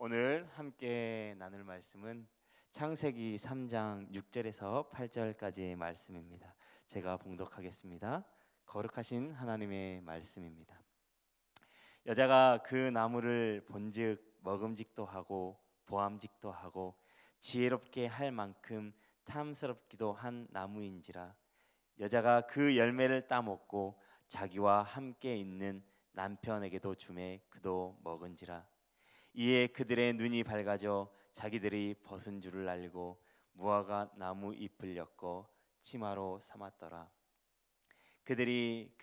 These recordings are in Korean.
오늘 함께 나눌 말씀은 창세기 3장 6절에서 8절까지의 말씀입니다. 제가 봉독하겠습니다. 거룩하신 하나님의 말씀입니다. 여자가 그 나무를 본즉 먹음직도 하고 보암직도 하고 지혜롭게 할 만큼 탐스럽기도 한 나무인지라. 여자가 그 열매를 따먹고 자기와 함께 있는 남편에게도 주매 그도 먹은지라. 이에 그들의 눈이 밝아져 자기들이 벗은 줄을 알고 무화과 나무 잎을 엮어 치마로 삼았더라. 그들이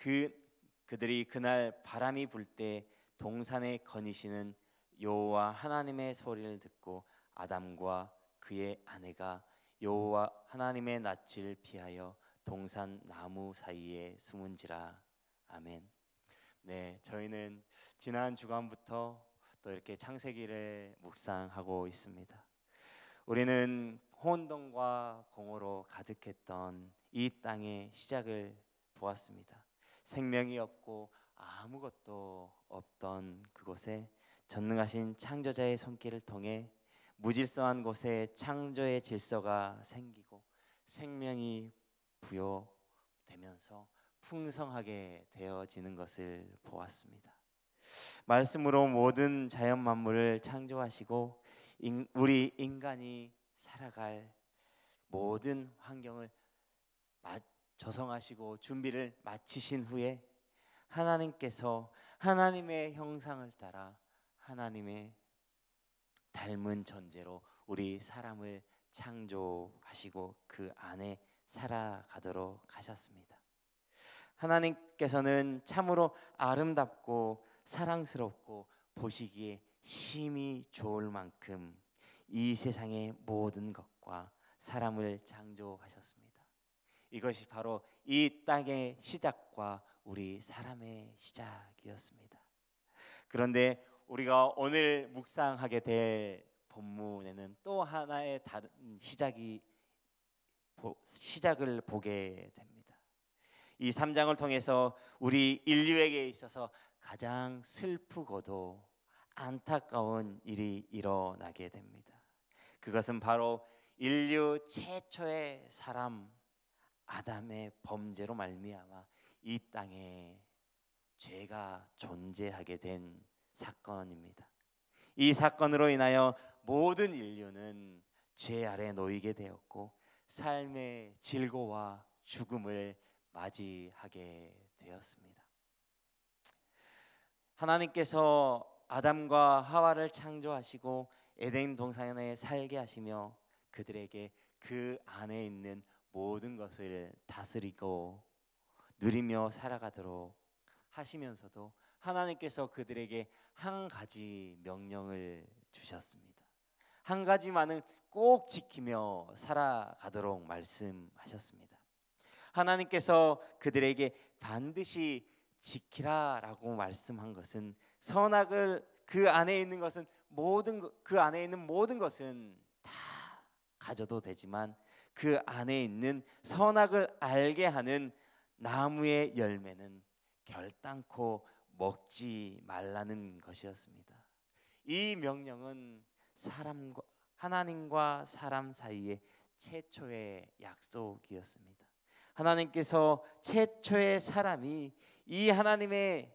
그날 바람이 불 때 동산에 거니시는 여호와 하나님의 소리를 듣고 아담과 그의 아내가 여호와 하나님의 낯을 피하여 동산 나무 사이에 숨은지라. 아멘. 네, 저희는 지난 주간부터 또 이렇게 창세기를 묵상하고 있습니다. 우리는 혼돈과 공허로 가득했던 이 땅의 시작을 보았습니다. 생명이 없고 아무것도 없던 그곳에 전능하신 창조자의 손길을 통해 무질서한 곳에 창조의 질서가 생기고 생명이 부여되면서 풍성하게 되어지는 것을 보았습니다. 말씀으로 모든 자연 만물을 창조하시고 우리 인간이 살아갈 모든 환경을 조성하시고 준비를 마치신 후에 하나님께서 하나님의 형상을 따라 하나님의 닮은 존재로 우리 사람을 창조하시고 그 안에 살아가도록 하셨습니다. 하나님께서는 참으로 아름답고 사랑스럽고 보시기에 심히 좋을 만큼 이 세상의 모든 것과 사람을 창조하셨습니다. 이것이 바로 이 땅의 시작과 우리 사람의 시작이었습니다. 그런데 우리가 오늘 묵상하게 될 본문에는 또 하나의 다른 시작을 보게 됩니다. 이 3장을 통해서 우리 인류에게 있어서 가장 슬프고도 안타까운 일이 일어나게 됩니다. 그것은 바로 인류 최초의 사람 아담의 범죄로 말미암아 이 땅에 죄가 존재하게 된 사건입니다. 이 사건으로 인하여 모든 인류는 죄 아래 놓이게 되었고 삶의 질고와 죽음을 맞이하게 되었습니다. 하나님께서 아담과 하와를 창조하시고 에덴 동산에 살게 하시며 그들에게 그 안에 있는 모든 것을 다스리고 누리며 살아가도록 하시면서도 하나님께서 그들에게 한 가지 명령을 주셨습니다. 한 가지만은 꼭 지키며 살아가도록 말씀하셨습니다. 하나님께서 그들에게 반드시 지키라라고 말씀한 것은 선악을 그 안에 있는 것은 그 안에 있는 모든 것은 다 가져도 되지만 그 안에 있는 선악을 알게 하는 나무의 열매는 결단코 먹지 말라는 것이었습니다. 이 명령은 하나님과 사람 사이의 최초의 약속이었습니다. 하나님께서 최초의 사람이 이 하나님의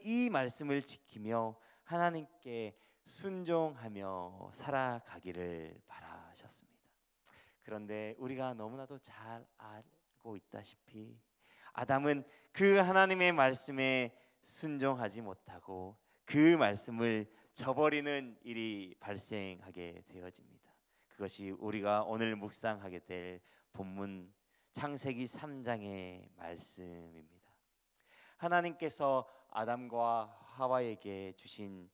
이 말씀을 지키며 하나님께 순종하며 살아가기를 바라셨습니다. 그런데 우리가 너무나도 잘 알고 있다시피 아담은 그 하나님의 말씀에 순종하지 못하고 그 말씀을 저버리는 일이 발생하게 되어집니다. 그것이 우리가 오늘 묵상하게 될 본문 창세기 3장의 말씀입니다. 하나님께서 아담과 하와에게 주신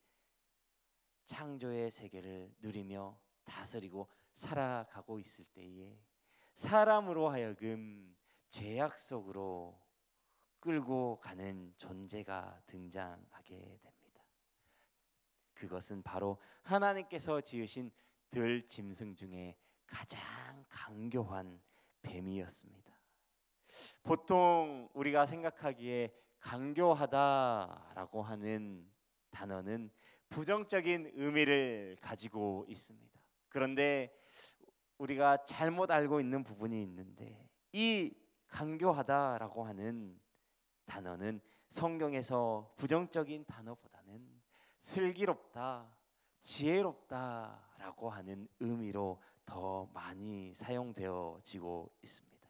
창조의 세계를 누리며 다스리고 살아가고 있을 때에 사람으로 하여금 죄악 속으로 끌고 가는 존재가 등장하게 됩니다. 그것은 바로 하나님께서 지으신 들짐승 중에 가장 강교한 뱀이었습니다. 보통 우리가 생각하기에 강교하다라고 하는 단어는 부정적인 의미를 가지고 있습니다. 그런데 우리가 잘못 알고 있는 부분이 있는데, 이 간교하다라고 하는 단어는 성경에서 부정적인 단어보다는 슬기롭다, 지혜롭다라고 하는 의미로 더 많이 사용되어지고 있습니다.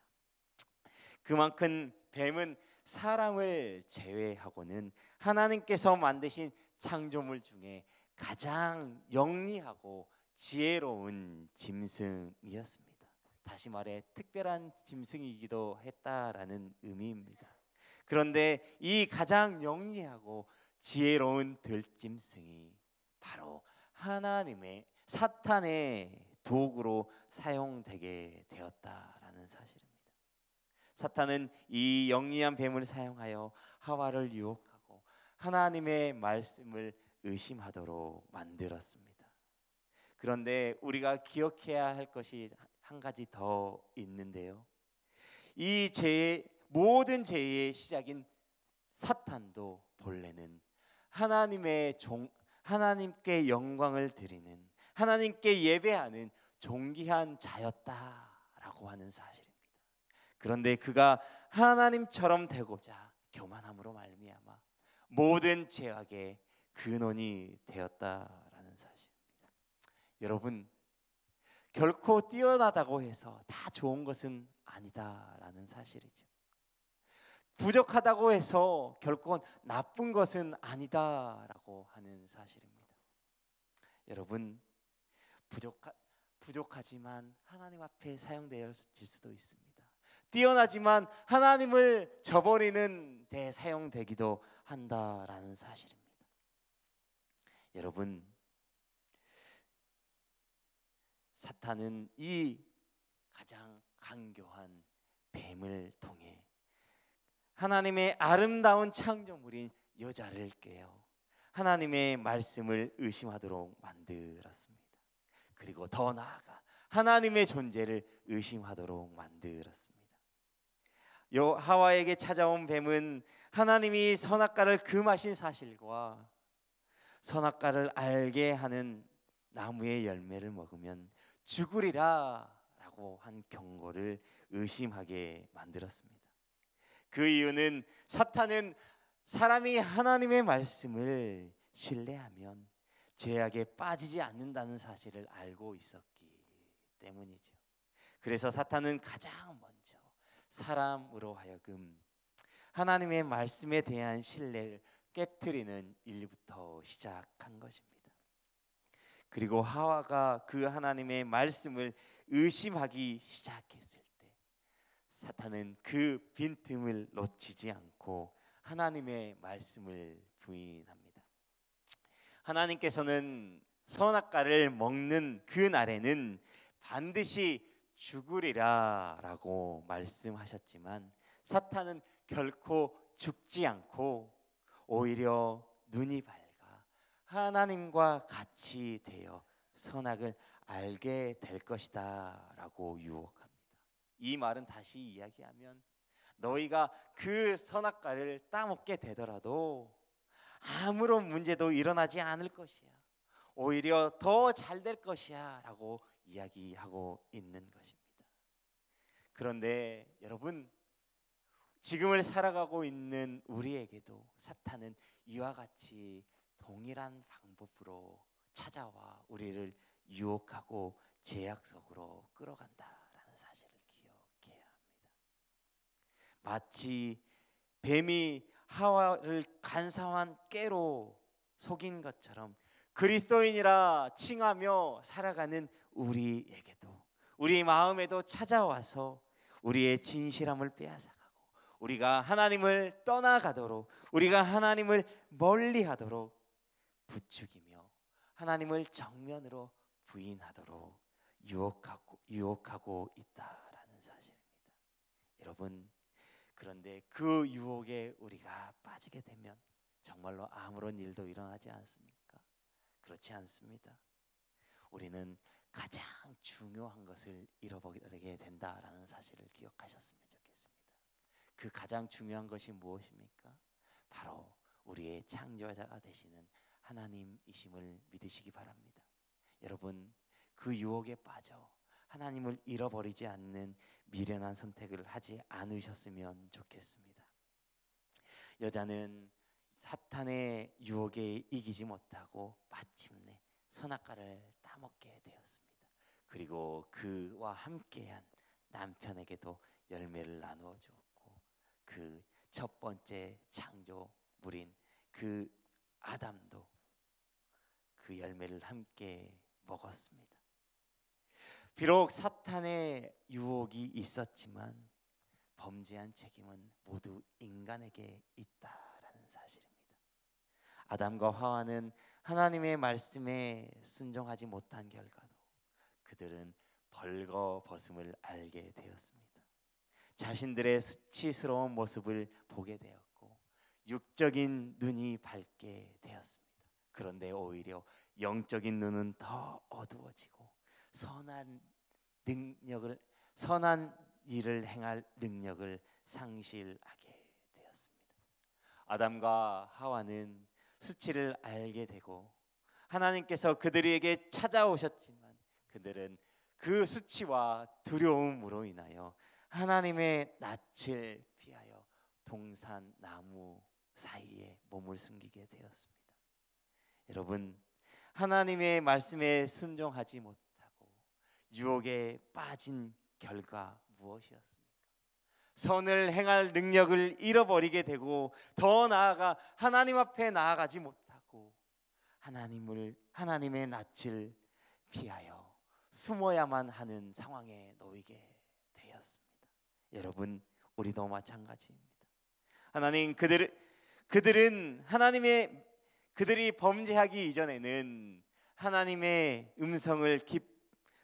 그만큼 뱀은 사람을 제외하고는 하나님께서 만드신 창조물 중에 가장 영리하고 지혜로운 짐승이었습니다. 다시 말해 특별한 짐승이기도 했다라는 의미입니다. 그런데 이 가장 영리하고 지혜로운 들짐승이 바로 하나님의 사탄의 도구로 사용되게 되었다라는 사실입니다. 사탄은 이 영리한 뱀을 사용하여 하와를 유혹하고 하나님의 말씀을 의심하도록 만들었습니다. 그런데 우리가 기억해야 할 것이 한 가지 더 있는데요. 이 모든 죄의 시작인 사탄도 본래는 하나님께 영광을 드리는, 하나님께 예배하는 존귀한 자였다라고 하는 사실입니다. 그런데 그가 하나님처럼 되고자 교만함으로 말미암아 모든 죄악의 근원이 되었다라는 사실입니다. 여러분, 결코 뛰어나다고 해서 다 좋은 것은 아니다라는 사실이죠. 부족하다고 해서 결코 나쁜 것은 아니다라고 하는 사실입니다. 여러분, 부족하지만 하나님 앞에 사용되어질 수도 있습니다. 뛰어나지만 하나님을 저버리는 데 사용되기도 한다라는 사실입니다. 여러분, 사탄은 이 가장 간교한 뱀을 통해 하나님의 아름다운 창조물인 여자를 깨어 하나님의 말씀을 의심하도록 만들었습니다. 그리고 더 나아가 하나님의 존재를 의심하도록 만들었습니다. 하와에게 찾아온 뱀은 하나님이 선악과를 금하신 사실과 선악과를 알게 하는 나무의 열매를 먹으면 죽으리라 라고 한 경고를 의심하게 만들었습니다. 그 이유는 사탄은 사람이 하나님의 말씀을 신뢰하면 죄악에 빠지지 않는다는 사실을 알고 있었기 때문이죠. 그래서 사탄은 가장 먼저 사람으로 하여금 하나님의 말씀에 대한 신뢰를 깨트리는 일부터 시작한 것입니다. 그리고 하와가 그 하나님의 말씀을 의심하기 시작했을 때 사탄은 그 빈틈을 놓치지 않고 하나님의 말씀을 부인합니다. 하나님께서는 선악과를 먹는 그 날에는 반드시 죽으리라 라고 말씀하셨지만 사탄은 결코 죽지 않고 오히려 눈이 밝아 하나님과 같이 되어 선악을 알게 될 것이다 라고 유혹합니다. 이 말은 다시 이야기하면 너희가 그 선악과를 따먹게 되더라도 아무런 문제도 일어나지 않을 것이야. 오히려 더 잘 될 것이야 라고 이야기하고 있는 것입니다. 그런데 여러분, 지금을 살아가고 있는 우리에게도 사탄은 이와 같이 동일한 방법으로 찾아와 우리를 유혹하고 죄악 속으로 끌어간다라는 사실을 기억해야 합니다. 마치 뱀이 하와를 간사한 깨로 속인 것처럼 그리스도인이라 칭하며 살아가는 우리에게도, 우리 마음에도 찾아와서 우리의 진실함을 빼앗아가고 우리가 하나님을 떠나가도록, 우리가 하나님을 멀리하도록 부추기며 하나님을 정면으로 부인하도록 유혹하고 있다라는 사실입니다. 여러분, 그런데 그 유혹에 우리가 빠지게 되면 정말로 아무런 일도 일어나지 않습니까? 그렇지 않습니다. 우리는 가장 중요한 것을 잃어버리게 된다라는 사실을 기억하셨으면 좋겠습니다. 그 가장 중요한 것이 무엇입니까? 바로 우리의 창조자가 되시는 하나님이심을 믿으시기 바랍니다. 여러분, 그 유혹에 빠져 하나님을 잃어버리지 않는 미련한 선택을 하지 않으셨으면 좋겠습니다. 여자는 사탄의 유혹에 이기지 못하고 마침내 선악과를 따먹게 되었습니다. 그리고 그와 함께한 남편에게도 열매를 나누어 주었고, 그 첫 번째 창조물인 그 아담도 그 열매를 함께 먹었습니다. 비록 사탄의 유혹이 있었지만 범죄한 책임은 모두 인간에게 있다라는 사실입니다. 아담과 하와는 하나님의 말씀에 순종하지 못한 결과로 그들은 벌거벗음을 알게 되었습니다. 자신들의 수치스러운 모습을 보게 되었고 육적인 눈이 밝게 되었습니다. 그런데 오히려 영적인 눈은 더 어두워지고 선한 일을 행할 능력을 상실하게 되었습니다. 아담과 하와는 수치를 알게 되고 하나님께서 그들에게 찾아오셨지만 그들은 그 수치와 두려움으로 인하여 하나님의 낯을 피하여 동산 나무 사이에 몸을 숨기게 되었습니다. 여러분, 하나님의 말씀에 순종하지 못하고 유혹에 빠진 결과 무엇이었습니까? 선을 행할 능력을 잃어버리게 되고 더 나아가 하나님 앞에 나아가지 못하고 하나님의 낯을 피하여 숨어야만 하는 상황에 놓이게 되었습니다. 여러분, 우리도 마찬가지입니다. 그들이 범죄하기 이전에는 하나님의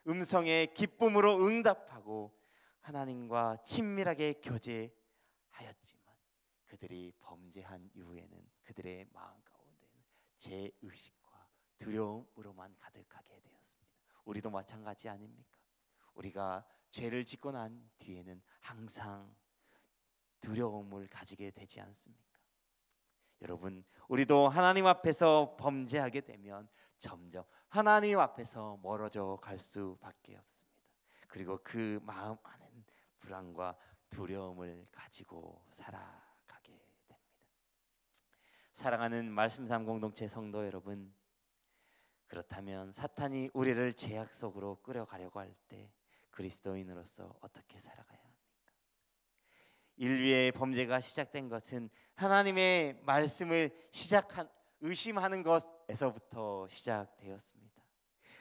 음성에 기쁨으로 응답하고 하나님과 친밀하게 교제하였지만 그들이 범죄한 이후에는 그들의 마음 가운데는 죄의식과 두려움으로만 가득하게 되었습니다. 우리도 마찬가지 아닙니까? 우리가 죄를 짓고 난 뒤에는 항상 두려움을 가지게 되지 않습니까? 여러분, 우리도 하나님 앞에서 범죄하게 되면 점점 하나님 앞에서 멀어져 갈 수밖에 없습니다. 그리고 그 마음 안에는 불안과 두려움을 가지고 살아가게 됩니다. 사랑하는 말씀삼 공동체 성도 여러분, 그렇다면 사탄이 우리를 죄악 속으로 끌어가려고 할 때 그리스도인으로서 어떻게 살아가야 합니까? 인류의 범죄가 시작된 것은 하나님의 말씀을 의심하는 것에서부터 시작되었습니다.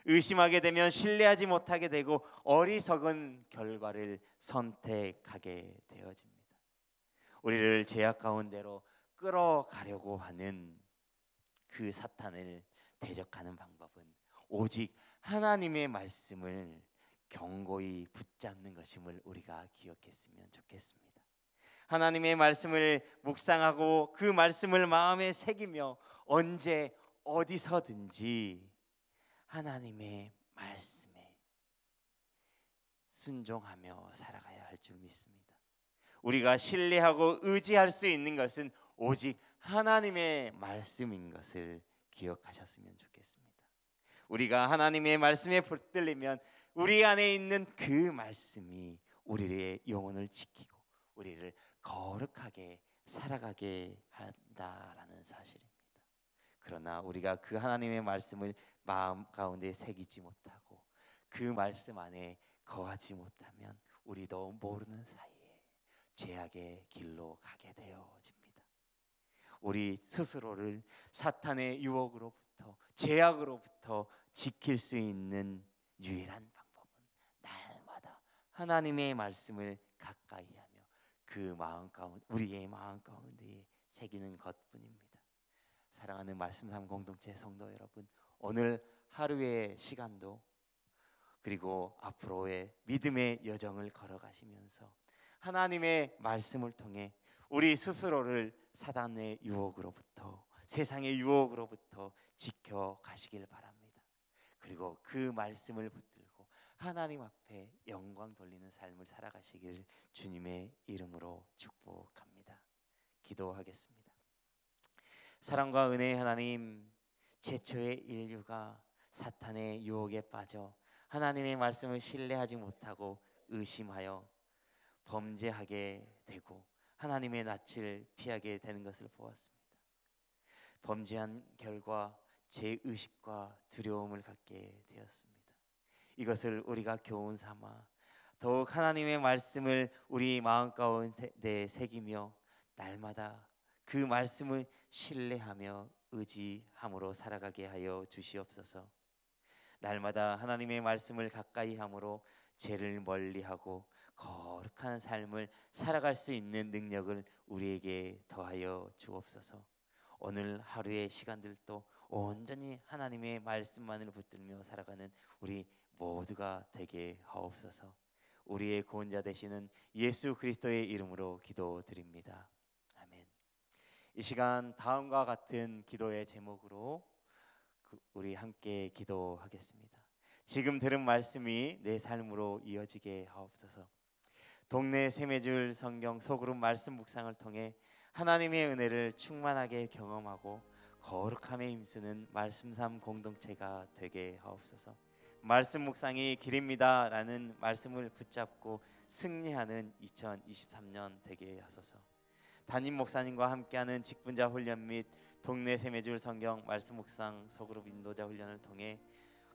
의심하게 되면 신뢰하지 못하게 되고 어리석은 결과를 선택하게 되어집니다. 우리를 죄악 가운데로 끌어가려고 하는 그 사탄을 대적하는 방법은 오직 하나님의 말씀을 견고히 붙잡는 것임을 우리가 기억했으면 좋겠습니다. 하나님의 말씀을 묵상하고 그 말씀을 마음에 새기며 언제 어디서든지 하나님의 말씀에 순종하며 살아가야 할 줄 믿습니다. 우리가 신뢰하고 의지할 수 있는 것은 오직 하나님의 말씀인 것을 기억하셨으면 좋겠습니다. 우리가 하나님의 말씀에 붙들리면 우리 안에 있는 그 말씀이 우리의 영혼을 지키고 우리를 거룩하게 살아가게 한다라는 사실입니다. 그러나 우리가 그 하나님의 말씀을 마음 가운데 새기지 못하고 그 말씀 안에 거하지 못하면 우리도 모르는 사이에 죄악의 길로 가게 되어집니다. 우리 스스로를 사탄의 유혹으로부터 죄악으로부터 지킬 수 있는 유일한 방법은 날마다 하나님의 말씀을 가까이 하며 그 마음 가운데 우리의 마음 가운데 새기는 것뿐입니다. 사랑하는 말씀삼 공동체 성도 여러분, 오늘 하루의 시간도 그리고 앞으로의 믿음의 여정을 걸어가시면서 하나님의 말씀을 통해 우리 스스로를 사단의 유혹으로부터 세상의 유혹으로부터 지켜가시길 바랍니다. 그리고 그 말씀을 붙들고 하나님 앞에 영광 돌리는 삶을 살아가시길 주님의 이름으로 축복합니다. 기도하겠습니다. 사랑과 은혜의 하나님, 최초의 인류가 사탄의 유혹에 빠져 하나님의 말씀을 신뢰하지 못하고 의심하여 범죄하게 되고 하나님의 낯을 피하게 되는 것을 보았습니다. 범죄한 결과 죄의식과 두려움을 갖게 되었습니다. 이것을 우리가 교훈 삼아 더욱 하나님의 말씀을 우리 마음 가운데 새기며 날마다 그 말씀을 신뢰하며 의지함으로 살아가게 하여 주시옵소서. 날마다 하나님의 말씀을 가까이 함으로 죄를 멀리하고 거룩한 삶을 살아갈 수 있는 능력을 우리에게 더하여 주옵소서. 오늘 하루의 시간들도 온전히 하나님의 말씀만을 붙들며 살아가는 우리 모두가 되게 하옵소서. 우리의 구원자 되시는 예수 그리스도의 이름으로 기도드립니다. 아멘. 이 시간 다음과 같은 기도의 제목으로 우리 함께 기도하겠습니다. 지금 들은 말씀이 내 삶으로 이어지게 하옵소서. 동네 샘매줄 성경 소그룹 말씀 묵상을 통해 하나님의 은혜를 충만하게 경험하고 거룩함에 힘쓰는 말씀삼 공동체가 되게 하옵소서. 말씀 묵상이 길입니다 라는 말씀을 붙잡고 승리하는 2023년 되게 하소서. 담임 목사님과 함께하는 직분자 훈련 및 동네 샘매줄 성경 말씀 묵상 소그룹 인도자 훈련을 통해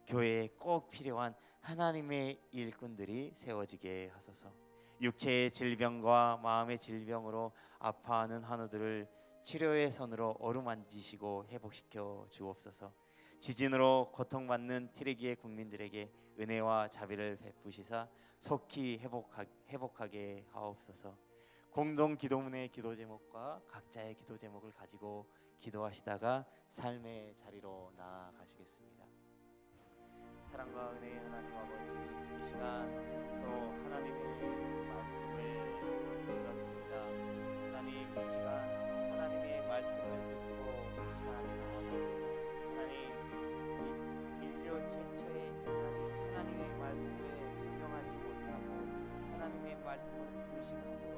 교회에 꼭 필요한 하나님의 일꾼들이 세워지게 하소서. 육체의 질병과 마음의 질병으로 아파하는 환우들을 치료의 손으로 어루만지시고 회복시켜 주옵소서. 지진으로 고통받는 튀르기예 국민들에게 은혜와 자비를 베푸시사 속히 회복하게 하옵소서. 공동 기도문의 기도 제목과 각자의 기도 제목을 가지고 기도하시다가 삶의 자리로 나아가시겠습니다. 사랑과 은혜의 하나님 아버지, 이 시간 또 하나님의 말씀을 들었습니다. 하나님, 이 시간 하나님의 말씀을 듣고 이 시간 나아갑니다. 하나님, 인류 최초의 인간이 하나님의 말씀에 순종하지 못하고 하나님의 말씀을 의심하고